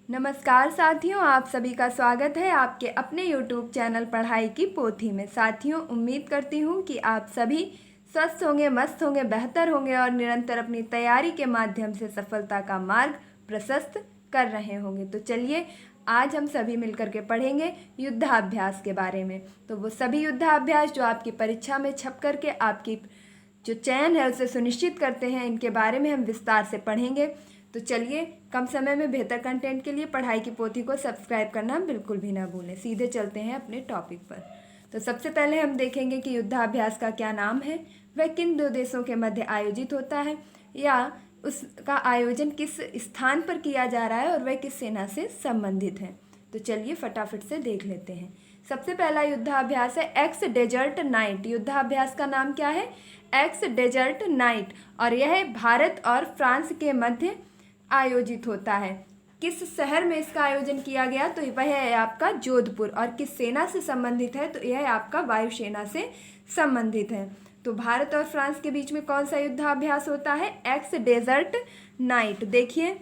नमस्कार साथियों, आप सभी का स्वागत है आपके अपने YouTube चैनल पढ़ाई की पोथी में। साथियों, उम्मीद करती हूँ कि आप सभी स्वस्थ होंगे, मस्त होंगे, बेहतर होंगे और निरंतर अपनी तैयारी के माध्यम से सफलता का मार्ग प्रशस्त कर रहे होंगे। तो चलिए, आज हम सभी मिलकर के पढ़ेंगे युद्धाभ्यास के बारे में। तो वो सभी युद्धाभ्यास जो आपकी परीक्षा में छप करके आपकी जो चयन है उसे सुनिश्चित करते हैं, इनके बारे में हम विस्तार से पढ़ेंगे। तो चलिए, कम समय में बेहतर कंटेंट के लिए पढ़ाई की पोथी को सब्सक्राइब करना बिल्कुल भी ना भूलें। सीधे चलते हैं अपने टॉपिक पर। तो सबसे पहले हम देखेंगे कि युद्धाभ्यास का क्या नाम है, वह किन दो देशों के मध्य आयोजित होता है, या उसका आयोजन किस स्थान पर किया जा रहा है और वह किस सेना से संबंधित है। तो चलिए फटाफट से देख लेते हैं। सबसे पहला युद्धाभ्यास है एक्स डेजर्ट नाइट। युद्धाभ्यास का नाम क्या है? एक्स डेजर्ट नाइट, और यह भारत और फ्रांस के मध्य आयोजित होता है। किस शहर में इसका आयोजन किया गया? तो वह है आपका जोधपुर। और किस सेना से संबंधित है? तो यह आपका वायुसेना से संबंधित है। तो भारत और फ्रांस के बीच में कौन सा युद्धाभ्यास होता है? Ex desert Knight. देखिए,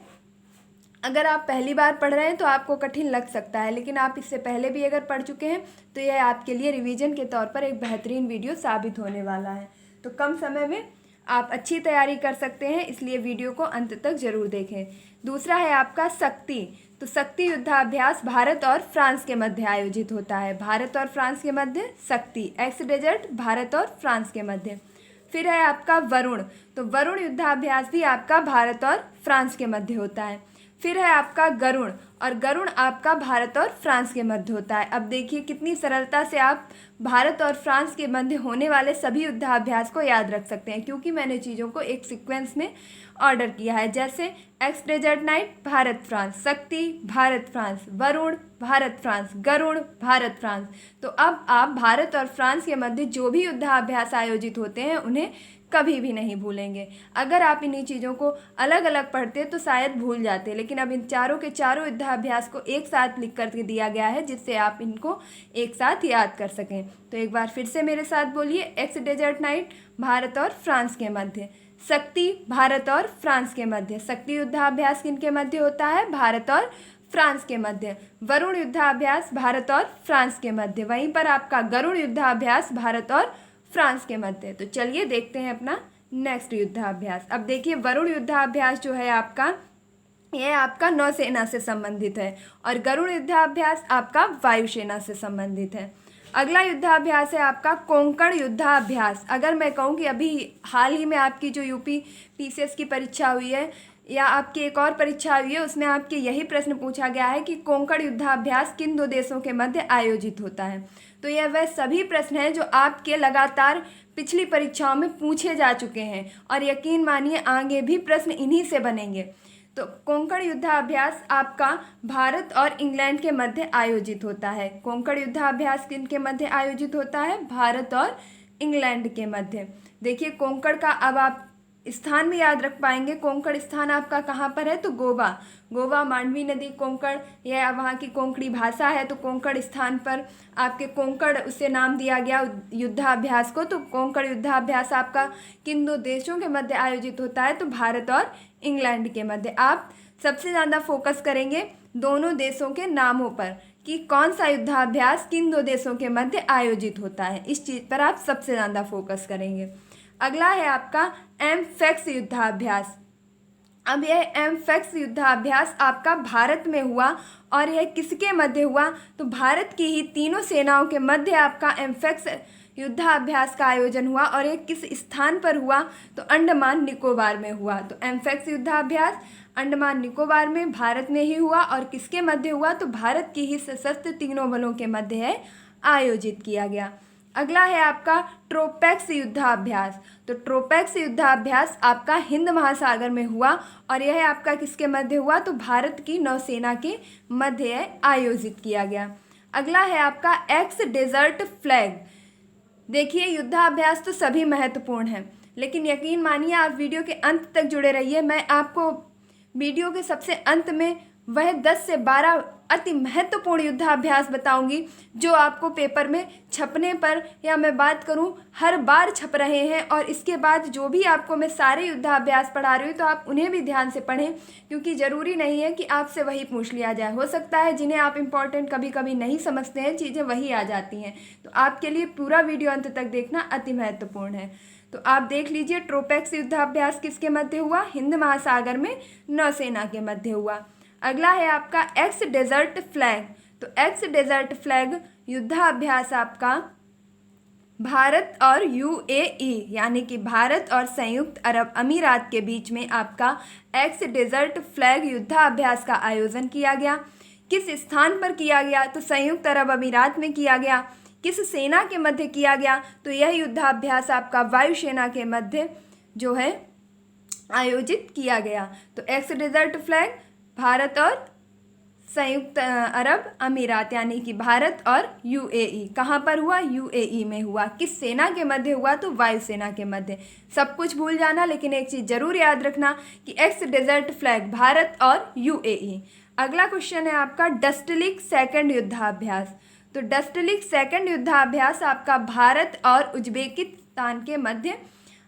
अगर आप पहली बार पढ़ रहे हैं तो आपको कठिन लग सकता है, लेकिन आप इससे पहले भी अगर पढ़ चुके हैं तो यह आपके लिए रिवीजन के तौर पर एक बेहतरीन वीडियो साबित होने वाला है। तो कम समय में आप अच्छी तैयारी कर सकते हैं, इसलिए वीडियो को अंत तक जरूर देखें। दूसरा है आपका शक्ति। तो शक्ति युद्धाभ्यास भारत और फ्रांस के मध्य आयोजित होता है। भारत और फ्रांस के मध्य शक्ति, एक्स डेजर्ट, भारत और फ्रांस के मध्य। फिर है आपका वरुण। तो वरुण युद्धाभ्यास भी आपका भारत और फ्रांस के मध्य होता है। फिर है आपका गरुण, और गरुण आपका भारत और फ्रांस के मध्य होता है। अब देखिए कितनी सरलता से आप भारत और फ्रांस के मध्य होने वाले सभी युद्धाभ्यास को याद रख सकते हैं, क्योंकि मैंने चीज़ों को एक सीक्वेंस में ऑर्डर किया है। जैसे ex desert knight Bharat France, Shakti Bharat France, Varun Bharat France, Garuda Bharat France. तो अब आप भारत और फ्रांस के मध्य जो भी युद्धाभ्यास आयोजित होते हैं उन्हें कभी भी नहीं भूलेंगे। अगर आप इन्हीं चीज़ों को अलग अलग पढ़ते तो शायद भूल जाते, लेकिन अब इन चारों के चारों युद्धाभ्यास को एक साथ लिख करके दिया गया है, जिससे आप इनको एक साथ याद कर सकें। तो एक बार फिर से मेरे साथ बोलिए, एक्स डेजर्ट नाइट भारत और फ्रांस के मध्य, शक्ति भारत और फ्रांस के मध्य। शक्ति युद्धाभ्यास किनके मध्य होता है? भारत और फ्रांस के मध्य। वरुण युद्धाभ्यास भारत और फ्रांस के मध्य। वहीं पर आपका गरुड़ युद्धाभ्यास भारत और फ्रांस के मध्य। तो चलिए देखते हैं अपना नेक्स्ट युद्धाभ्यास। अब देखिए, वरुण युद्धाभ्यास जो है आपका, यह आपका नौसेना से संबंधित है, और गरुड़ युद्धाभ्यास आपका वायुसेना से संबंधित है। अगला युद्धाभ्यास है आपका कोंकण युद्धाभ्यास। अगर मैं कहूँ कि अभी हाल ही में आपकी जो यूपी पीसीएस की परीक्षा हुई है, या आपकी एक और परीक्षा हुई है, उसमें आपके यही प्रश्न पूछा गया है कि कोंकण युद्धाभ्यास किन दो देशों के मध्य आयोजित होता है। तो यह वह सभी प्रश्न हैं जो आपके लगातार पिछली परीक्षाओं में पूछे जा चुके हैं, और यकीन मानिए आगे भी प्रश्न इन्हीं से बनेंगे। तो कोंकण युद्धाभ्यास आपका भारत और इंग्लैंड के मध्य आयोजित होता है। कोंकण युद्धाभ्यास किनके मध्य आयोजित होता है? भारत और इंग्लैंड के मध्य। देखिए, कोंकण का अब आप स्थान भी याद रख पाएंगे। कोंकण स्थान आपका कहाँ पर है? तो गोवा। गोवा, मांडवी नदी, कोंकण, यह वहाँ की कोंकणी भाषा है। तो कोंकण स्थान पर आपके कोंकण उसे नाम दिया गया युद्धाभ्यास को। तो कोंकण युद्धाभ्यास आपका किन दो देशों के मध्य आयोजित होता है? तो भारत और इंग्लैंड के मध्य। आप सबसे ज़्यादा फोकस करेंगे दोनों देशों के नामों पर, कि कौन सा युद्धाभ्यास किन दो देशों के मध्य आयोजित होता है। इस चीज़ पर आप सबसे ज़्यादा फोकस करेंगे। अगला है आपका एमफेक्स युद्धाभ्यास। अब यह एमफेक्स युद्धाभ्यास आपका भारत में हुआ, और यह किसके मध्य हुआ? तो भारत की ही तीनों सेनाओं के मध्य आपका एमफेक्स युद्धाभ्यास का आयोजन हुआ, और यह किस स्थान पर हुआ? तो अंडमान निकोबार में हुआ। तो एमफेक्स युद्धाभ्यास अंडमान निकोबार में भारत में ही हुआ, और किसके मध्य हुआ? तो भारत की ही सशस्त्र तीनों बलों के मध्य है आयोजित किया गया। अगला है आपका ट्रोपैक्स युद्धाभ्यास। तो ट्रोपैक्स युद्धाभ्यास आपका हिंद महासागर में हुआ, और यह आपका किसके मध्य हुआ? तो भारत की नौसेना के मध्य आयोजित किया गया। अगला है आपका एक्स डेजर्ट फ्लैग। देखिए, युद्धाभ्यास तो सभी महत्वपूर्ण हैं, लेकिन यकीन मानिए आप वीडियो के अंत तक जुड़े रहिए। मैं आपको वीडियो के सबसे अंत में वह 10 से 12 अति महत्वपूर्ण युद्धाभ्यास बताऊंगी जो आपको पेपर में छपने पर, या मैं बात करूं हर बार छप रहे हैं। और इसके बाद जो भी आपको मैं सारे युद्धाभ्यास पढ़ा रही हूँ तो आप उन्हें भी ध्यान से पढ़ें, क्योंकि ज़रूरी नहीं है कि आपसे वही पूछ लिया जाए। हो सकता है जिन्हें आप इम्पॉर्टेंट कभी कभी नहीं समझते हैं चीज़ें वही आ जाती हैं। तो आपके लिए पूरा वीडियो अंत तक देखना अति महत्वपूर्ण है। तो आप देख लीजिए, ट्रोपैक्स युद्धाभ्यास किसके मध्य हुआ? हिंद महासागर में नौसेना के मध्य हुआ। अगला है आपका एक्स डेजर्ट फ्लैग। तो एक्स डेजर्ट फ्लैग युद्धाभ्यास आपका भारत और यूएई यानी कि भारत और संयुक्त अरब अमीरात के बीच में आपका एक्स डेजर्ट फ्लैग युद्धाभ्यास का आयोजन किया गया। किस स्थान पर किया गया? तो संयुक्त अरब अमीरात में किया गया। किस सेना के मध्य किया गया? तो यह युद्धाभ्यास आपका वायुसेना के मध्य जो है आयोजित किया गया। तो एक्स डेजर्ट फ्लैग भारत और संयुक्त अरब अमीरात यानी कि भारत और यूएई, कहाँ पर हुआ? यूएई में हुआ। किस सेना के मध्य हुआ? तो वायुसेना के मध्य। सब कुछ भूल जाना, लेकिन एक चीज़ जरूर याद रखना कि एक्स डेजर्ट फ्लैग भारत और यूएई। अगला क्वेश्चन है आपका डस्टलिक सेकंड युद्धाभ्यास। तो डस्टलिक सेकंड युद्धाभ्यास आपका भारत और उज्बेकिस्तान के मध्य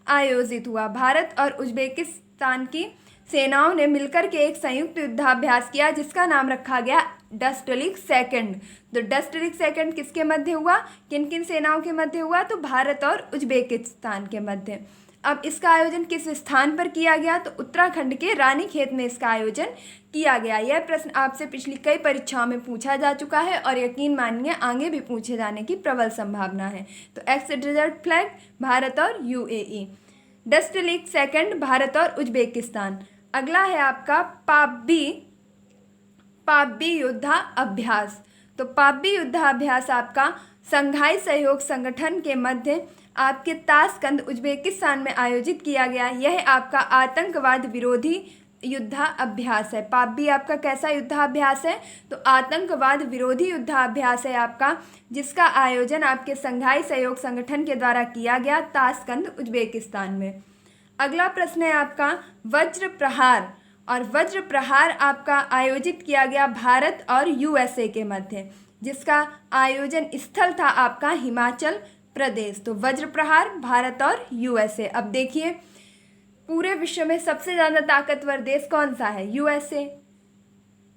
आयोजित हुआ। भारत और उज्बेकिस्तान की सेनाओं ने मिलकर के एक संयुक्त युद्धाभ्यास किया जिसका नाम रखा गया डस्टलिक सेकंड। तो डस्टलिक सेकंड किसके मध्य हुआ? किन किन सेनाओं के मध्य हुआ? तो भारत और उज्बेकिस्तान के मध्य। अब इसका आयोजन किस स्थान पर किया गया? तो उत्तराखंड के रानीखेत में इसका आयोजन किया गया। यह प्रश्न आपसे पिछली कई परीक्षाओं में पूछा जा चुका है और यकीन मानिए आगे भी पूछे जाने की प्रबल संभावना है। तो एक्स डेजर्ट फ्लैग भारत और यूएई, डस्टलिक सेकंड भारत और उज्बेकिस्तान। अगला है आपका पाब्बी युद्धा अभ्यास। तो पाब्बी युद्धाभ्यास आपका संघाई सहयोग संगठन के मध्य आपके ताशकंद उज्बेकिस्तान में आयोजित किया गया। यह आपका आतंकवाद विरोधी युद्धाभ्यास है। पाब्बी आपका कैसा युद्धाभ्यास है? तो आतंकवाद विरोधी युद्धाभ्यास है आपका, जिसका आयोजन आपके संघाई सहयोग संगठन के द्वारा किया गया ताशकंद उज्बेकिस्तान में। अगला प्रश्न है आपका वज्र प्रहार। और वज्र प्रहार आपका आयोजित किया गया भारत और यूएसए के मध्य, जिसका आयोजन स्थल था आपका हिमाचल प्रदेश। तो वज्र प्रहार भारत और यूएसए। अब देखिए, पूरे विश्व में सबसे ज़्यादा ताकतवर देश कौन सा है? यूएसए।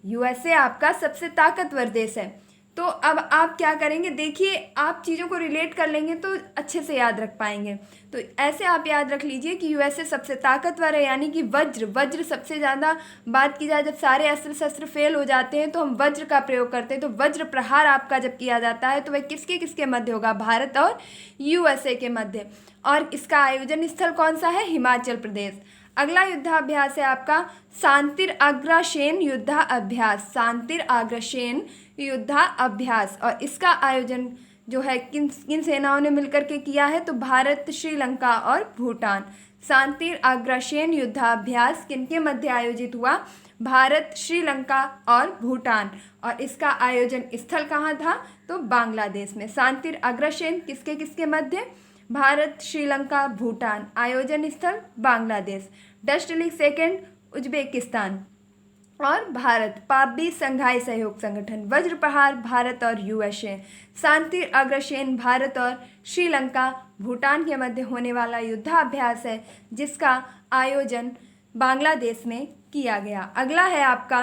यूएसए आपका सबसे ताकतवर देश है। तो अब आप क्या करेंगे? देखिए, आप चीज़ों को रिलेट कर लेंगे तो अच्छे से याद रख पाएंगे। तो ऐसे आप याद रख लीजिए कि यूएसए सबसे ताकतवर है, यानी कि वज्र सबसे ज़्यादा बात की जाए, जब सारे अस्त्र शस्त्र फेल हो जाते हैं तो हम वज्र का प्रयोग करते हैं। तो वज्र प्रहार आपका जब किया जाता है तो वह किसके किसके मध्य होगा? भारत और यूएसए के मध्य। और इसका आयोजन स्थल कौन सा है? हिमाचल प्रदेश। अगला युद्धाभ्यास है आपका शांतिर अग्रसेन युद्धाभ्यास। शांतिर अग्रसेन युद्धाभ्यास, और इसका आयोजन जो है किन किन सेनाओं ने मिलकर के किया है? तो भारत, श्रीलंका और भूटान। शांतिर अग्रसेन युद्धाभ्यास किनके मध्य आयोजित हुआ? भारत, श्रीलंका और भूटान। और इसका आयोजन स्थल कहाँ था? तो बांग्लादेश में। शांतिर अग्रसेन किसके किसके मध्य? भारत, श्रीलंका, भूटान। आयोजन स्थल बांग्लादेश। डस्टलिक सेकंड उज्बेकिस्तान और भारत। पाब्बी संघाई सहयोग संगठन। वज्र प्रहार भारत और यूएसए। शांतिर अग्रसेन भारत और श्रीलंका, भूटान के मध्य होने वाला युद्धाभ्यास है, जिसका आयोजन बांग्लादेश में किया गया। अगला है आपका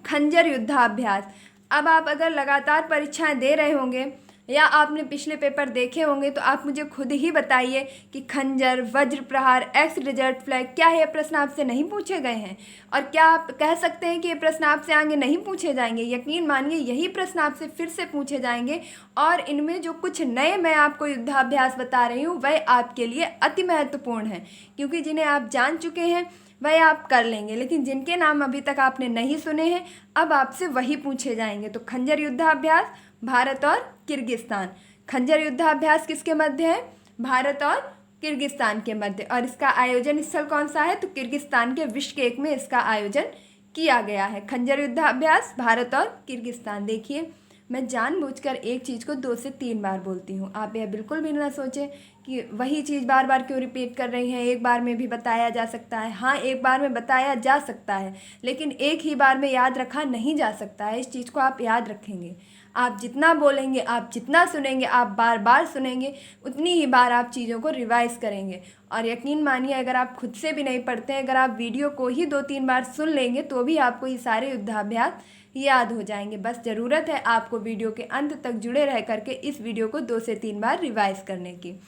खंजर युद्धाभ्यास। अब आप अगर लगातार परीक्षाएं दे रहे होंगे या आपने पिछले पेपर देखे होंगे तो आप मुझे खुद ही बताइए कि खंजर, वज्र प्रहार, एक्स डेजर्ट फ्लैग, क्या ये प्रश्न आपसे नहीं पूछे गए हैं? और क्या आप कह सकते हैं कि ये प्रश्न आपसे आगे नहीं पूछे जाएंगे? यकीन मानिए यही प्रश्न आपसे फिर से पूछे जाएंगे, और इनमें जो कुछ नए मैं आपको युद्धाभ्यास बता रही हूँ वह आपके लिए अति महत्वपूर्ण है, क्योंकि जिन्हें आप जान चुके हैं वह आप कर लेंगे, लेकिन जिनके नाम अभी तक आपने नहीं सुने हैं अब आपसे वही पूछे जाएंगे। तो खंजर युद्धाभ्यास भारत और किर्गिस्तान। खंजर युद्धाभ्यास किसके मध्य है? भारत और किर्गिस्तान के मध्य। और इसका आयोजन स्थल कौन सा है? तो किर्गिस्तान के बिश्केक में इसका आयोजन किया गया है। खंजर युद्धाभ्यास भारत और किर्गिस्तान। देखिए, मैं जानबूझकर एक चीज़ को 2 से 3 बार बोलती हूँ, आप यह बिल्कुल भी ना सोचें कि वही चीज़ बार बार क्यों रिपीट कर रही हैं, एक बार में भी बताया जा सकता है। हाँ, एक बार में बताया जा सकता है, लेकिन एक ही बार में याद रखा नहीं जा सकता है। इस चीज़ को आप याद रखेंगे। आप जितना बोलेंगे, आप जितना सुनेंगे, आप बार बार सुनेंगे, उतनी ही बार आप चीज़ों को रिवाइज़ करेंगे। और यकीन मानिए, अगर आप खुद से भी नहीं पढ़ते हैं, अगर आप वीडियो को ही 2-3 बार सुन लेंगे तो भी आपको ये सारे युद्धाभ्यास याद हो जाएंगे। बस ज़रूरत है आपको वीडियो के अंत तक जुड़े रह करके इस वीडियो को 2 से 3 बार रिवाइज़ करने की।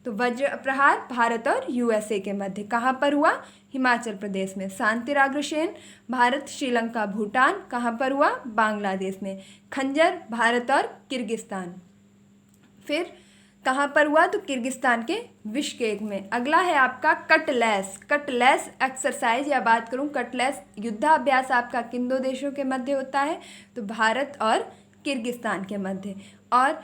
तो वज्र प्रहार भारत और यूएसए के मध्य कहाँ पर हुआ? हिमाचल प्रदेश में। शांतिरागृशेन भारत श्रीलंका भूटान कहाँ पर हुआ? बांग्लादेश में। खंजर भारत और किर्गिस्तान, फिर कहाँ पर हुआ? तो किर्गिस्तान के बिश्केक में। अगला है आपका कटलेस। कटलेस एक्सरसाइज या बात करूँ कटलेस युद्धाभ्यास आपका किन दो देशों के मध्य होता है? तो भारत और किर्गिस्तान के मध्य। और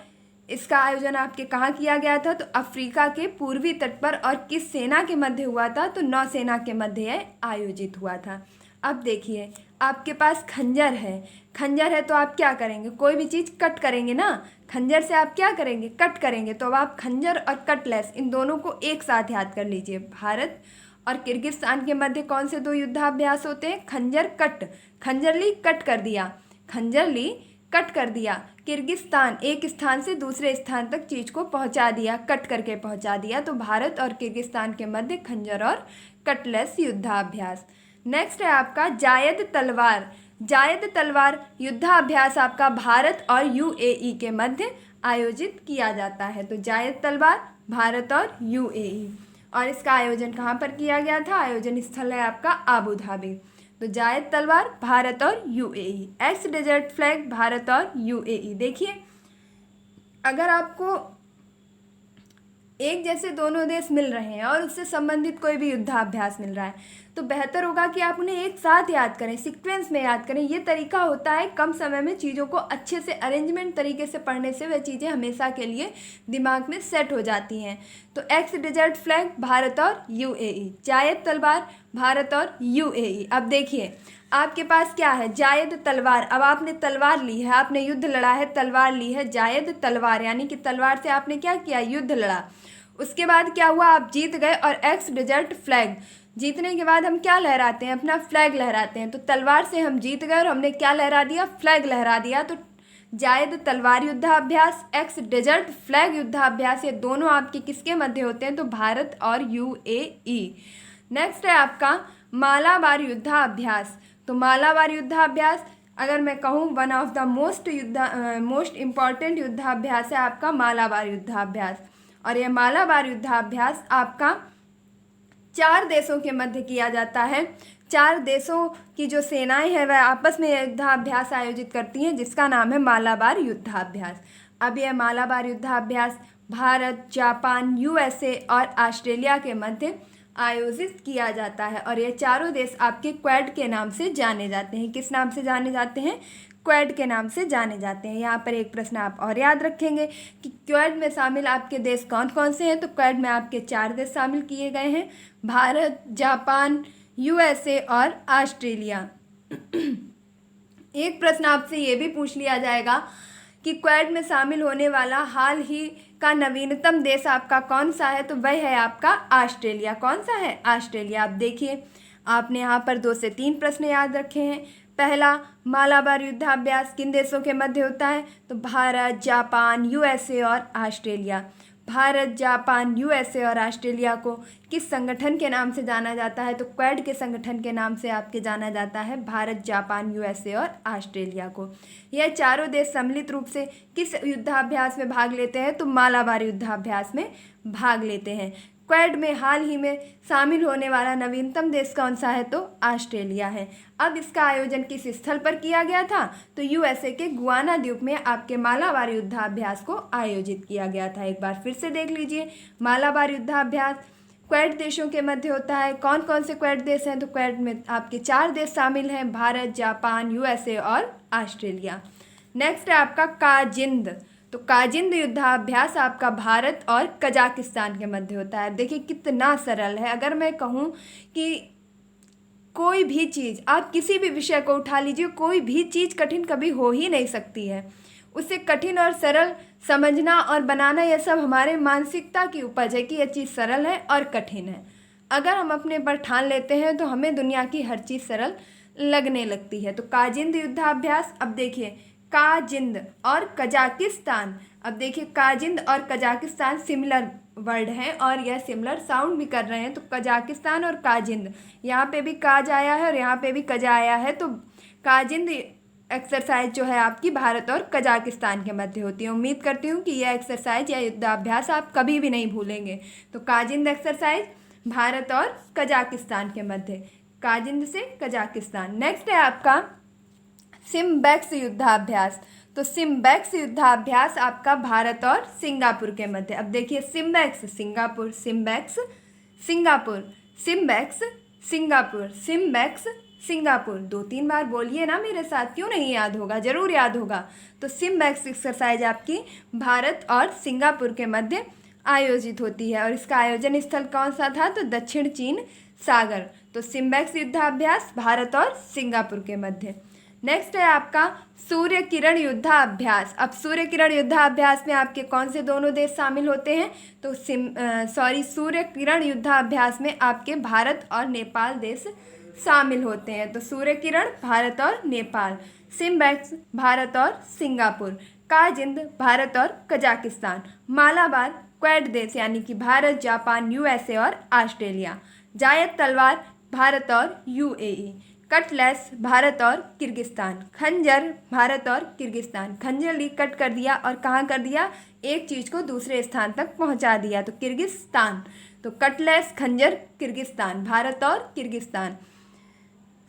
इसका आयोजन आपके कहाँ किया गया था? तो अफ्रीका के पूर्वी तट पर। और किस सेना के मध्य हुआ था? तो नौसेना के मध्य यह आयोजित हुआ था। अब देखिए, आपके पास खंजर है। खंजर है तो आप क्या करेंगे? कोई भी चीज़ कट करेंगे ना। खंजर से आप क्या करेंगे? कट करेंगे। तो अब आप खंजर और कटलेस इन दोनों को एक साथ याद कर लीजिए। भारत और किर्गिस्तान के मध्य कौन से दो युद्धाभ्यास होते हैं? खंजर कट। खंजर ली, कट कर दिया। खंजर ली, कट कर दिया। किर्गिस्तान एक स्थान से दूसरे स्थान तक चीज़ को पहुंचा दिया, कट करके पहुंचा दिया। तो भारत और किर्गिस्तान के मध्य खंजर और कटलेस युद्धाभ्यास। नेक्स्ट है आपका जायद तलवार। जायद तलवार युद्धाभ्यास आपका भारत और यूएई के मध्य आयोजित किया जाता है। तो जायद तलवार भारत और यूएई। और इसका आयोजन कहाँ पर किया गया था? आयोजन स्थल है आपका आबू धाबी। तो जायद तलवार भारत और UAE. Ex Desert Flag Bharat और यूएई। देखिए, अगर आपको एक जैसे दोनों देश मिल रहे हैं और उससे संबंधित कोई भी युद्धाभ्यास मिल रहा है तो बेहतर होगा कि आप उन्हें एक साथ याद करें, सीक्वेंस में याद करें। ये तरीका होता है कम समय में चीज़ों को अच्छे से अरेंजमेंट तरीके से पढ़ने से वह चीज़ें हमेशा के लिए दिमाग में सेट हो जाती हैं। तो एक्स डेजर्ट फ्लैग भारत और यूएई, जायद तलवार भारत और यूएई। अब देखिए, आपके पास क्या है? जायद तलवार। अब आपने तलवार ली है, आपने युद्ध लड़ा है, तलवार ली है, जायद तलवार, यानी कि तलवार से आपने क्या किया? युद्ध लड़ा। उसके बाद क्या हुआ? आप जीत गए। और एक्स डेजर्ट फ्लैग, जीतने के बाद हम क्या लहराते हैं? अपना फ्लैग लहराते हैं। तो तलवार से हम जीत गए और हमने क्या लहरा दिया? फ्लैग लहरा दिया। तो जायद तलवार युद्धाभ्यास, एक्स डेजर्ट फ्लैग युद्धाभ्यास, ये दोनों आपके किसके मध्य होते हैं? तो भारत और यूएई। नेक्स्ट है आपका मालाबार युद्धाभ्यास। तो मालाबार युद्धाभ्यास अगर मैं कहूँ one of the most important युद्धाभ्यास है आपका मालाबार युद्धाभ्यास। और यह मालाबार युद्धाभ्यास आपका 4 देशों के मध्य किया जाता है। 4 देशों की जो सेनाएं हैं वह आपस में युद्धाभ्यास आयोजित करती हैं, जिसका नाम है मालाबार युद्धाभ्यास। अब यह मालाबार युद्धाभ्यास भारत, जापान, यूएसए और ऑस्ट्रेलिया के मध्य आयोजित किया जाता है। और ये चारों देश आपके क्वाड के नाम से जाने जाते हैं। किस नाम से जाने जाते हैं? क्वाड के नाम से जाने जाते हैं। यहाँ पर एक प्रश्न आप और याद रखेंगे कि क्वाड में शामिल आपके देश कौन कौन से हैं? तो क्वाड में आपके 4 देश शामिल किए गए हैं, भारत, जापान, यूएसए और ऑस्ट्रेलिया। एक प्रश्न आपसे ये भी पूछ लिया जाएगा कि क्वाड में शामिल होने वाला हाल ही का नवीनतम देश आपका कौन सा है? तो वह है आपका ऑस्ट्रेलिया। कौन सा है? ऑस्ट्रेलिया। आप देखिए, आपने यहाँ पर 2 से 3 प्रश्न याद रखे हैं। पहला, मालाबार युद्धाभ्यास किन देशों के मध्य होता है? तो भारत, जापान, यूएसए और ऑस्ट्रेलिया। भारत, जापान, यूएसए और ऑस्ट्रेलिया को किस संगठन के नाम से जाना जाता है? तो क्वाड के संगठन के नाम से आपके जाना जाता है भारत, जापान, यूएसए और ऑस्ट्रेलिया को। यह चारों देश सम्मिलित रूप से किस युद्धाभ्यास में भाग लेते हैं? तो मालाबार युद्धाभ्यास में भाग लेते हैं। क्वाड में हाल ही में शामिल होने वाला नवीनतम देश कौन सा है? तो ऑस्ट्रेलिया है। अब इसका आयोजन किस स्थल पर किया गया था? तो यूएसए के गुआना द्वीप में आपके मालाबार युद्धाभ्यास को आयोजित किया गया था। एक बार फिर से देख लीजिए, मालाबार युद्धाभ्यास क्वाड देशों के मध्य होता है। कौन कौन से क्वाड देश हैं? तो क्वाड में आपके 4 देश शामिल हैं, भारत, जापान, यूएसए और ऑस्ट्रेलिया। नेक्स्ट है आपका काजिंद। तो काजिंद युद्धाभ्यास आपका भारत और कजाकिस्तान के मध्य होता है। देखिए कितना सरल है। अगर मैं कहूँ कि कोई भी चीज़, आप किसी भी विषय को उठा लीजिए, कोई भी चीज़ कठिन कभी हो ही नहीं सकती है। उसे कठिन और सरल समझना और बनाना, यह सब हमारे मानसिकता की उपज है कि यह चीज़ सरल है और कठिन है। अगर हम अपने पर ठान लेते हैं तो हमें दुनिया की हर चीज़ सरल लगने लगती है। तो काजिंद युद्धाभ्यास, अब देखिए काजिंद और कजाकिस्तान, अब देखिए काजिंद और कजाकिस्तान सिमिलर वर्ड हैं और यह सिमिलर साउंड भी कर रहे हैं। तो कजाकिस्तान और काजिंद, यहाँ पे भी काज आया है और यहाँ पे भी कजा आया है। तो काजिंद एक्सरसाइज जो है आपकी भारत और कजाकिस्तान के मध्य होती है। उम्मीद करती हूँ कि यह एक्सरसाइज या युद्धाभ्यास आप कभी भी नहीं भूलेंगे। तो काजिंद एक्सरसाइज भारत और कजाकिस्तान के मध्य, काजिंद से कजाकिस्तान। नेक्स्ट है आपका सिम्बेक्स युद्धाभ्यास। तो सिम्बेक्स युद्धाभ्यास आपका भारत और सिंगापुर के मध्य। अब देखिए SIMBEX Singapore, SIMBEX Singapore, SIMBEX Singapore, SIMBEX Singapore. 2-3 बार बोलिए ना मेरे साथ, क्यों नहीं याद होगा, ज़रूर याद होगा। तो सिम्बेक्स एक्सरसाइज आपकी भारत और सिंगापुर के मध्य आयोजित होती है और इसका आयोजन स्थल कौन सा था, तो दक्षिण चीन सागर। तो सिम्बेक्स युद्धाभ्यास भारत और सिंगापुर के मध्य। नेक्स्ट है आपका सूर्य किरण युद्धाभ्यास। अब सूर्य किरण युद्धाभ्यास में आपके कौन से दोनों देश शामिल होते हैं, तो सूर्य किरण युद्धाभ्यास में आपके भारत और नेपाल देश शामिल होते हैं। तो सूर्य किरण भारत और नेपाल, सिम्बेक्स भारत और सिंगापुर, काजिंद भारत और कजाकिस्तान, मालाबार क्वेड देश यानी कि भारत, जापान, यूएसए और ऑस्ट्रेलिया, जायद तलवार भारत और यूएई, कटलेस भारत और किर्गिस्तान, खंजर भारत और किर्गिस्तान। खंजर ली कट कर दिया और कहाँ कर दिया, एक चीज़ को दूसरे स्थान तक पहुँचा दिया, तो किर्गिस्तान। तो कटलेस खंजर किर्गिस्तान, भारत और किर्गिस्तान।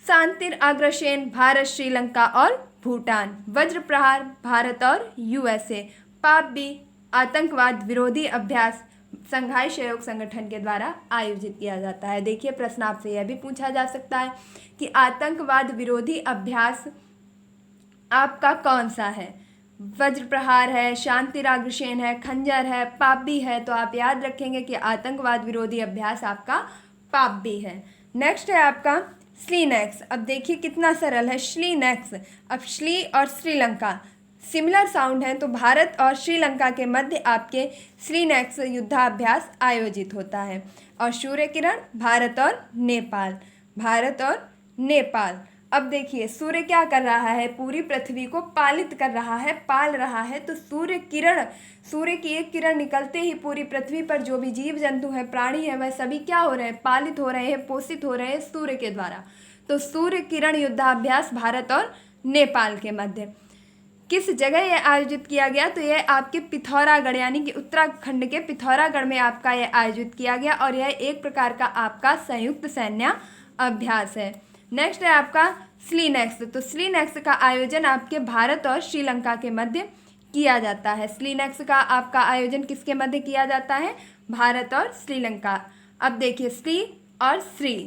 शांतिर अग्रसेन भारत, श्रीलंका और भूटान, वज्र प्रहार भारत और यूएसए, पापबी आतंकवाद विरोधी अभ्यास संघाई सहयोग संगठन के द्वारा आयोजित किया जाता है। देखिए प्रश्न आपसे यह भी पूछा जा सकता है कि आतंकवाद विरोधी अभ्यास आपका कौन सा है, वज्र प्रहार है, शांतिराग्रसेन है, खंजर है, पापबी है। तो आप याद रखेंगे कि आतंकवाद विरोधी अभ्यास आपका पापबी है। नेक्स्ट है आपका स्लीनेक्स। अब देखिए कितना सरल है, श्लीनेक्स। अब श्ली और श्रीलंका सिमिलर साउंड है, तो भारत और श्रीलंका के मध्य आपके स्लीनेक्स युद्धाभ्यास आयोजित होता है। और सूर्य किरण भारत और नेपाल, भारत और नेपाल। अब देखिए सूर्य क्या कर रहा है, पूरी पृथ्वी को पालित कर रहा है, पाल रहा है। तो सूर्य किरण, सूर्य की एक किरण निकलते ही पूरी पृथ्वी पर जो भी जीव जंतु है, प्राणी है, वह सभी क्या हो रहे हैं, पालित हो रहे हैं, पोषित हो रहे हैं सूर्य के द्वारा। तो सूर्य किरण युद्धाभ्यास भारत और नेपाल के मध्य किस जगह यह आयोजित किया गया, तो यह आपके पिथौरागढ़ यानी कि उत्तराखंड के पिथौरागढ़ में आपका यह आयोजित किया गया और यह एक प्रकार का आपका संयुक्त सैन्य अभ्यास है। नेक्स्ट है आपका स्लीनेक्स। तो स्लीनेक्स का आयोजन आपके भारत और श्रीलंका के मध्य किया जाता है। स्लीनेक्स का आपका आयोजन किसके मध्य किया जाता है, भारत और श्रीलंका। अब देखिए स्ली और श्री,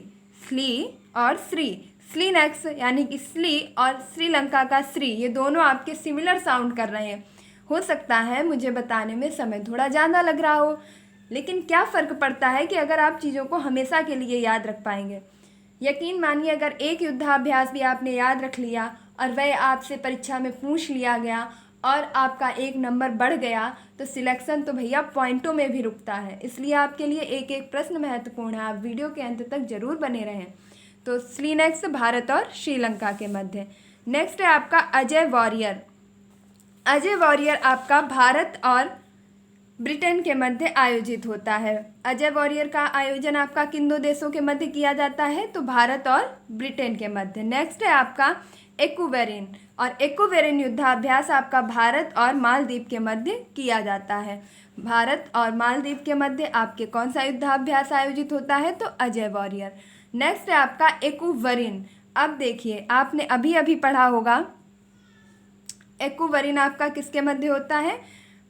स्ली और श्री, स्लीनेक्स यानी कि स्ली और श्रीलंका का श्री, ये दोनों आपके सिमिलर साउंड कर रहे हैं। हो सकता है मुझे बताने में समय थोड़ा ज़्यादा लग रहा हो, लेकिन क्या फ़र्क पड़ता है कि अगर आप चीज़ों को हमेशा के लिए याद रख पाएंगे। यकीन मानिए अगर एक युद्धाभ्यास भी आपने याद रख लिया और वह आपसे परीक्षा में पूछ लिया गया और आपका 1 नंबर बढ़ गया, तो सिलेक्शन तो भैया पॉइंटों में भी रुकता है। इसलिए आपके लिए एक एक प्रश्न महत्वपूर्ण है, आप वीडियो के अंत तक जरूर बने रहें। तो स्लीनेक्स भारत और श्रीलंका के मध्य। नेक्स्ट है आपका अजय वॉरियर। अजय वॉरियर आपका भारत और ब्रिटेन के मध्य आयोजित होता है। अजय वॉरियर का आयोजन आपका किन 2 देशों के मध्य किया जाता है, तो भारत और ब्रिटेन के मध्य। नेक्स्ट है आपका एक्वेरिन, और एक्वेरिन युद्धाभ्यास आपका भारत और मालदीव के मध्य किया जाता है। भारत और मालदीव के मध्य आपके कौन सा युद्धाभ्यास आयोजित होता है, तो अजय वॉरियर। नेक्स्ट है आपका एक्वेरिन। अब देखिए आपने अभी अभी पढ़ा होगा, एक्वेरिन आपका किसके मध्य होता है,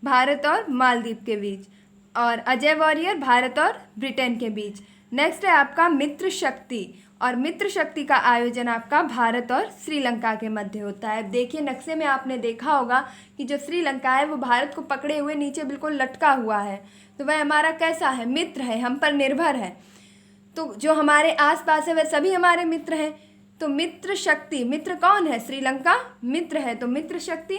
भारत और मालदीव के बीच, और अजय वॉरियर भारत और ब्रिटेन के बीच। नेक्स्ट है आपका मित्र शक्ति, और मित्र शक्ति का आयोजन आपका भारत और श्रीलंका के मध्य होता है। देखिए नक्शे में आपने देखा होगा कि जो श्रीलंका है वो भारत को पकड़े हुए नीचे बिल्कुल लटका हुआ है, तो वह हमारा कैसा है, मित्र है, हम पर निर्भर है। तो जो हमारे आसपास है वह सभी हमारे मित्र हैं। तो मित्र शक्ति, मित्र कौन है, श्रीलंका मित्र है, तो मित्र शक्ति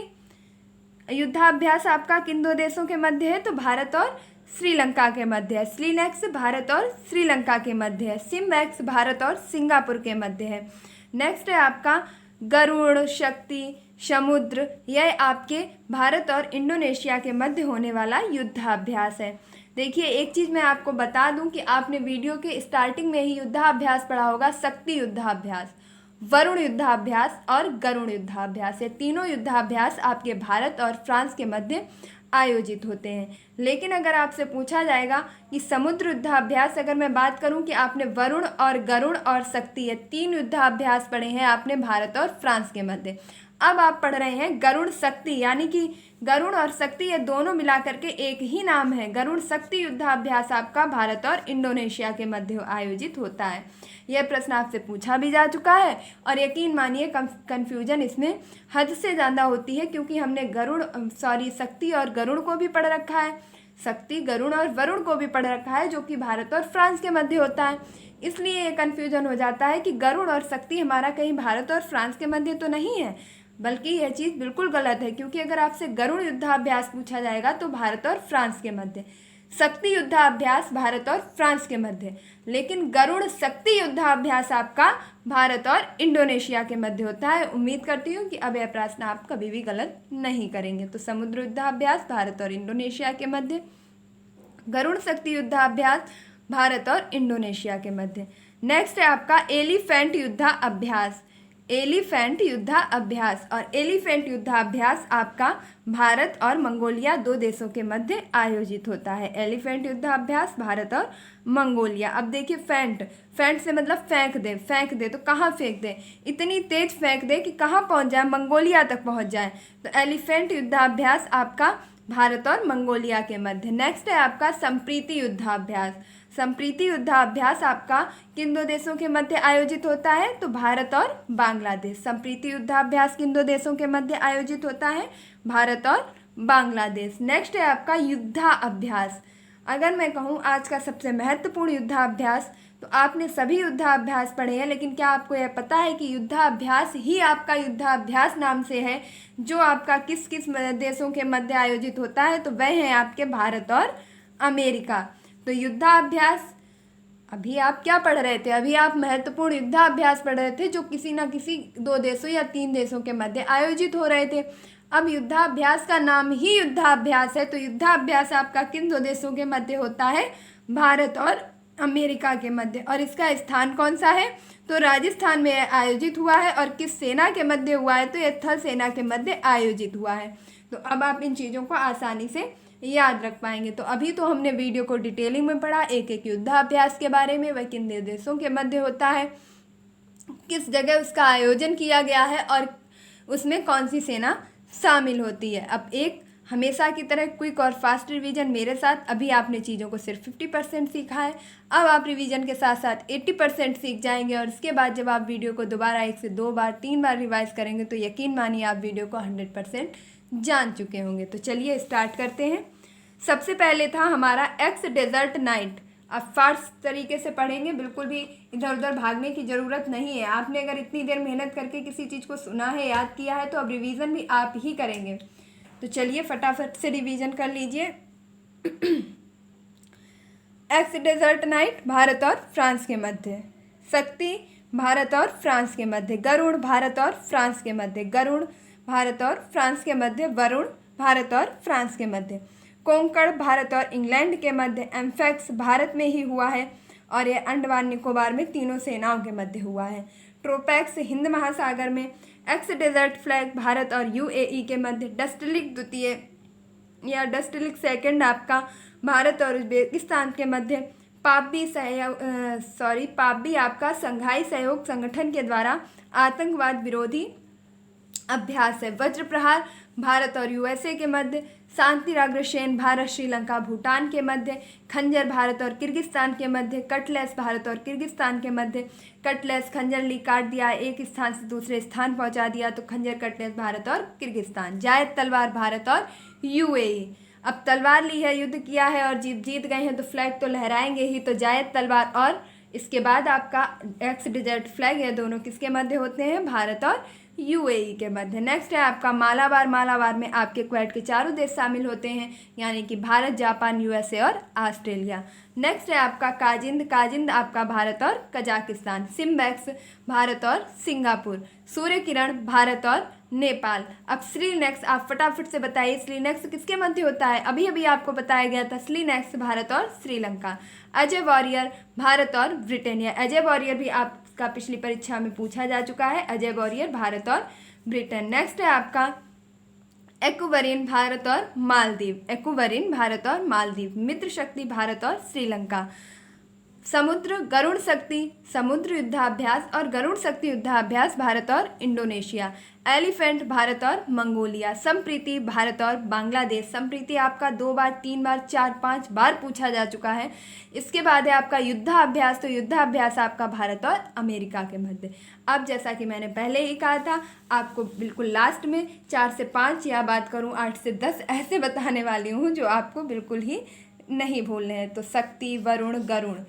युद्धाभ्यास आपका किन दो देशों के मध्य है? तो भारत और श्रीलंका के मध्य है। स्लिनेक्स भारत और श्रीलंका के मध्य है। सिमवैक्स भारत और सिंगापुर के मध्य है। नेक्स्ट है आपका गरुड़ शक्ति समुद्र, यह आपके भारत और इंडोनेशिया के मध्य होने वाला युद्धाभ्यास है। देखिए, एक चीज़ मैं आपको बता दूं कि आपने वीडियो के स्टार्टिंग में ही युद्धाभ्यास पढ़ा होगा, शक्ति युद्धाभ्यास, वरुण युद्धाभ्यास और गरुड़ युद्धाभ्यास। ये तीनों युद्धाभ्यास आपके भारत और फ्रांस के मध्य आयोजित होते हैं। लेकिन अगर आपसे पूछा जाएगा कि समुद्र युद्धाभ्यास, अगर मैं बात करूं कि आपने वरुण और गरुड़ और शक्ति, ये तीन युद्धाभ्यास पढ़े हैं आपने भारत और फ्रांस के मध्य। अब आप पढ़ रहे हैं गरुड़ शक्ति, यानी कि गरुड़ और शक्ति ये दोनों मिलाकर के एक ही नाम है। गरुड़ शक्ति युद्धाभ्यास आपका भारत और इंडोनेशिया के मध्य आयोजित होता है। यह प्रश्न आपसे पूछा भी जा चुका है और यकीन मानिए कंफ्यूजन इसमें हद से ज़्यादा होती है, क्योंकि हमने शक्ति और गरुड़ को भी पढ़ रखा है, शक्ति गरुड़ और वरुण को भी पढ़ रखा है, जो कि भारत और फ्रांस के मध्य होता है। इसलिए ये कन्फ्यूजन हो जाता है कि गरुड़ और शक्ति हमारा कहीं भारत और फ्रांस के मध्य तो नहीं है, बल्कि यह चीज़ बिल्कुल गलत है। क्योंकि अगर आपसे गरुड़ युद्धाभ्यास पूछा जाएगा तो भारत और फ्रांस के मध्य, शक्ति युद्धाभ्यास भारत और फ्रांस के मध्य, लेकिन गरुड़ शक्ति युद्धाभ्यास आपका भारत और इंडोनेशिया के मध्य होता है। उम्मीद करती हूँ कि अब यह प्रश्न आप कभी भी गलत नहीं करेंगे। तो समुद्र युद्धाभ्यास भारत और इंडोनेशिया के मध्य, गरुड़ शक्ति युद्धाभ्यास भारत और इंडोनेशिया के मध्य। नेक्स्ट है आपका एलिफेंट युद्धाभ्यास। एलिफेंट युद्धाभ्यास, और एलिफेंट युद्धाभ्यास आपका भारत और मंगोलिया दो देशों के मध्य आयोजित होता है। एलिफेंट युद्धाभ्यास भारत और मंगोलिया। अब देखिए, फेंट से मतलब फेंक दे, तो कहाँ फेंक दे? इतनी तेज फेंक दे कि कहाँ पहुँच जाए? मंगोलिया तक पहुँच जाए। तो एलिफेंट युद्धाभ्यास आपका भारत और मंगोलिया के मध्य। नेक्स्ट है आपका संप्रीति युद्धाभ्यास। संप्रीति युद्धाभ्यास आपका किन दो देशों के मध्य आयोजित होता है? तो भारत और बांग्लादेश। संप्रीति युद्धाभ्यास किन दो देशों के मध्य आयोजित होता है? भारत और बांग्लादेश। नेक्स्ट है आपका युद्धाभ्यास। अगर मैं कहूँ आज का सबसे महत्वपूर्ण युद्धाभ्यास, तो आपने सभी युद्धाभ्यास पढ़े हैं, लेकिन क्या आपको यह पता है कि युद्धाभ्यास ही आपका युद्धाभ्यास नाम से है, जो आपका किस किस देशों के मध्य आयोजित होता है? तो वह है आपके भारत और अमेरिका। तो युद्धाभ्यास, अभी आप क्या पढ़ रहे थे? अभी आप महत्वपूर्ण युद्धाभ्यास पढ़ रहे थे, जो किसी न किसी दो देशों या तीन देशों के मध्य आयोजित हो रहे थे। अब युद्धाभ्यास का नाम ही युद्धाभ्यास है, तो युद्धाभ्यास आपका किन दो देशों के मध्य होता है? भारत और अमेरिका के मध्य। और इसका स्थान कौन सा है? तो राजस्थान में आयोजित हुआ है। और किस सेना के मध्य हुआ है? तो यह थल सेना के मध्य आयोजित हुआ है। तो अब आप इन चीज़ों को आसानी से याद रख पाएंगे। तो अभी तो हमने वीडियो को डिटेलिंग में पढ़ा, एक एक युद्धाभ्यास के बारे में, वह किन देशों के मध्य होता है, किस जगह उसका आयोजन किया गया है और उसमें कौन सी सेना शामिल होती है। अब एक हमेशा की तरह क्विक और फास्ट रिवीजन मेरे साथ। अभी आपने चीज़ों को सिर्फ 50% सीखा है, अब आप रिवीजन के साथ साथ 80% सीख जाएंगे। और इसके बाद जब आप वीडियो को दोबारा 1 से 2 बार 3 बार रिवाइज करेंगे तो यकीन मानिए आप वीडियो को 100% जान चुके होंगे। तो चलिए स्टार्ट करते हैं। सबसे पहले था हमारा एक्स डेजर्ट नाइट। अब फास्ट तरीके से पढ़ेंगे, बिल्कुल भी इधर उधर भागने की ज़रूरत नहीं है। आपने अगर इतनी देर मेहनत करके किसी चीज़ को सुना है, याद किया है, तो अब रिवीजन भी आप ही करेंगे। तो चलिए फटाफट से रिवीजन कर लीजिए। एक्स डेजर्ट नाइट भारत और फ्रांस के मध्य, शक्ति भारत और फ्रांस के मध्य, गरुड़ भारत और फ्रांस के मध्य, गरुड़ भारत और फ्रांस के मध्य, वरुण भारत और फ्रांस के मध्य, कोंकण भारत और इंग्लैंड के मध्य, एम्फैक्स भारत में ही हुआ है और यह अंडमान निकोबार में तीनों सेनाओं के मध्य हुआ है, ट्रोपैक्स हिंद महासागर में, एक्स डेजर्ट फ्लैग भारत और यूएई के मध्य, डस्टलिक द्वितीय या डस्टलिक सेकंड आपका भारत और उज्बेकिस्तान के मध्य, पापबी आपका संघाई सहयोग संगठन के द्वारा आतंकवाद विरोधी अभ्यास है, वज्र प्रहार भारत और यूएसए के मध्य, शांति राग्रसेन भारत श्रीलंका भूटान के मध्य, खंजर भारत और किर्गिस्तान के मध्य, कटलेस भारत और किर्गिस्तान के मध्य, कटलेस खंजर ली काट दिया, एक स्थान से दूसरे स्थान पहुंचा दिया, तो खंजर कटलेस भारत और किर्गिस्तान, जायद तलवार भारत और यूएई। अब तलवार ली है, युद्ध किया है और जीत गए हैं, तो फ्लैग तो लहराएंगे ही। तो जायद तलवार और इसके बाद आपका एक्स डेजर्ट फ्लैग, ये दोनों किसके मध्य होते हैं? भारत और यूएई के मध्य। नेक्स्ट है आपका मालाबार। मालाबार में आपके क्वेड के चारों देश शामिल होते हैं, यानी कि भारत, जापान, यूएसए और ऑस्ट्रेलिया। नेक्स्ट है आपका काजिंद। काजिंद आपका भारत और कजाकिस्तान। सिम्बेक्स भारत और सिंगापुर। सूर्य किरण भारत और नेपाल। अब स्लीनेक्स आप फटाफट से बताइए, स्लीनेक्स किसके मध्य होता है? अभी अभी आपको बताया गया था, स्लीनेक्स भारत और श्रीलंका। अजय वॉरियर भारत और ब्रिटेनिया। अजय वॉरियर भी आपका पिछली परीक्षा में पूछा जा चुका है। अजय वॉरियर भारत और ब्रिटेन। नेक्स्ट है आपका एक्वरिन भारत और मालदीव। एक्वरिन भारत और मालदीव। मित्र शक्ति भारत और श्रीलंका। समुद्र गरुड़ शक्ति समुद्र युद्धाभ्यास और गरुड़ शक्ति युद्धाभ्यास भारत और इंडोनेशिया। एलिफेंट भारत और मंगोलिया। संप्रीति भारत और बांग्लादेश। संप्रीति आपका 2 बार, 3 बार, 4, 5 बार पूछा जा चुका है। इसके बाद है आपका युद्धाभ्यास। तो युद्धाभ्यास आपका भारत और अमेरिका के मध्य। अब जैसा कि मैंने पहले ही कहा था, आपको बिल्कुल लास्ट में 4 से 5 या बात करूँ 8 से 10 ऐसे बताने वाली हूँ जो आपको बिल्कुल ही नहीं भूलने हैं। तो Shakti, Varun, Garuda,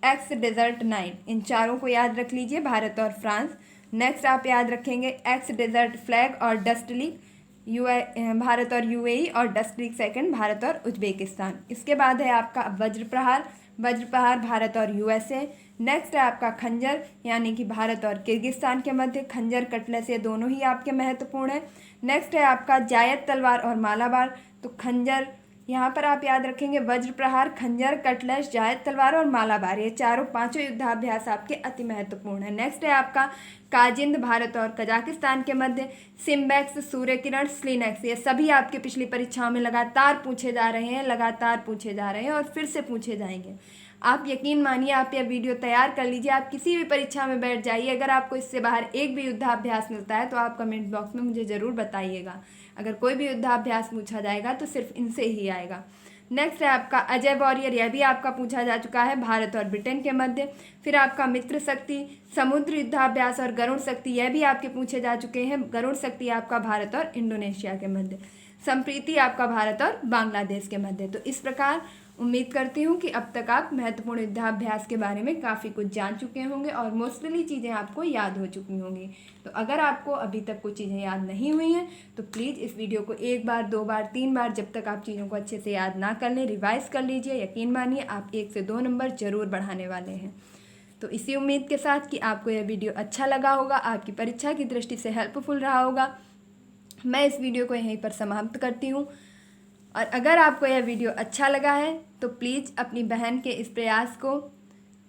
ex, desert, nine, इन चारों को याद रख लीजिए, भारत और फ्रांस। नेक्स्ट आप याद रखेंगे एक्स, डेजर्ट, फ्लैग और डस्ट लीग भारत और यूएई, और डस्ट लीग सेकंड भारत और उज्बेकिस्तान। इसके बाद है आपका वज्र प्रहार। वज्र प्रहार भारत और यूएसए। नेक्स्ट है आपका खंजर, यानी कि भारत और किर्गिस्तान के मध्य। खंजर, कटलेस, ये दोनों ही आपके महत्वपूर्ण हैं। नेक्स्ट है आपका जायद तलवार और मालाबार। तो खंजर यहाँ पर आप याद रखेंगे, वज्र प्रहार, खंजर, कटलेस, जायद तलवार और मालाबार, ये चारों पांचों युद्धाभ्यास आपके अति महत्वपूर्ण है। नेक्स्ट है आपका काजिंद भारत और कजाकिस्तान के मध्य। सिम्बेक्स, सूर्य किरण, स्लीनेक्स, ये सभी आपके पिछली परीक्षाओं में लगातार पूछे जा रहे हैं, लगातार पूछे जा रहे हैं और फिर से पूछे जाएंगे। आप यकीन मानिए, आप यह वीडियो तैयार कर लीजिए, आप किसी भी परीक्षा में बैठ जाइए, अगर आपको इससे बाहर एक भी युद्धाभ्यास मिलता है तो आप कमेंट बॉक्स में मुझे ज़रूर बताइएगा। अगर कोई भी युद्धाभ्यास पूछा जाएगा तो सिर्फ इनसे ही आएगा। नेक्स्ट है आपका अजय वॉरियर, यह भी आपका पूछा जा चुका है, भारत और ब्रिटेन के मध्य। फिर आपका मित्र शक्ति, समुद्र युद्धाभ्यास और गरुड़ शक्ति, यह भी आपके पूछे जा चुके हैं। गरुड़ शक्ति आपका भारत और इंडोनेशिया के मध्य। संप्रीति आपका भारत और बांग्लादेश के मध्य। तो इस प्रकार उम्मीद करती हूँ कि अब तक आप महत्वपूर्ण युद्धाभ्यास के बारे में काफ़ी कुछ जान चुके होंगे और मोस्टली चीज़ें आपको याद हो चुकी होंगी। तो अगर आपको अभी तक कुछ चीज़ें याद नहीं हुई हैं तो प्लीज़ इस वीडियो को 1 बार, 2 बार, 3 बार, जब तक आप चीज़ों को अच्छे से याद ना कर लें, रिवाइज़ कर लीजिए। यकीन मानिए आप 1 से 2 नंबर ज़रूर बढ़ाने वाले हैं। तो इसी उम्मीद के साथ कि आपको यह वीडियो अच्छा लगा होगा, आपकी परीक्षा की दृष्टि से हेल्पफुल रहा होगा, मैं इस वीडियो को यहीं पर समाप्त करती हूँ। और अगर आपको यह वीडियो अच्छा लगा है तो प्लीज़ अपनी बहन के इस प्रयास को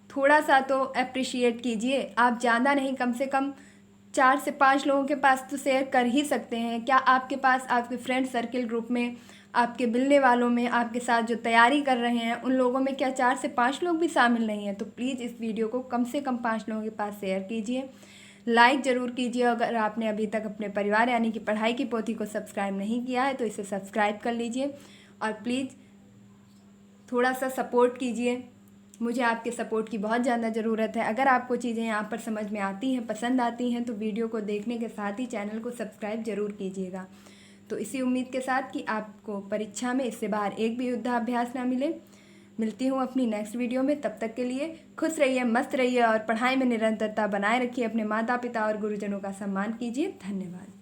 थोड़ा सा तो अप्रिशिएट कीजिए। आप ज़्यादा नहीं, कम से कम 4 से 5 लोगों के पास तो शेयर कर ही सकते हैं। क्या आपके पास आपके फ्रेंड सर्किल ग्रुप में, आपके मिलने वालों में, आपके साथ जो तैयारी कर रहे हैं उन लोगों में क्या 4 से 5 लोग भी शामिल नहीं हैं? तो प्लीज़ इस वीडियो को कम से कम 5 लोगों के पास शेयर कीजिए, लाइक ज़रूर कीजिए। अगर आपने अभी तक अपने परिवार यानी कि पढ़ाई की पोथी को सब्सक्राइब नहीं किया है तो इसे सब्सक्राइब कर लीजिए और प्लीज़ थोड़ा सा सपोर्ट कीजिए। मुझे आपके सपोर्ट की बहुत ज़्यादा ज़रूरत है। अगर आपको चीज़ें यहाँ पर समझ में आती हैं, पसंद आती हैं, तो वीडियो को देखने के साथ ही चैनल को सब्सक्राइब ज़रूर कीजिएगा। तो इसी उम्मीद के साथ कि आपको परीक्षा में इससे बाहर एक भी युद्धाभ्यास ना मिले, मिलती हूँ अपनी नेक्स्ट वीडियो में। तब तक के लिए खुश रहिए, मस्त रहिए और पढ़ाई में निरंतरता बनाए रखिए। अपने माता पिता और गुरुजनों का सम्मान कीजिए। धन्यवाद।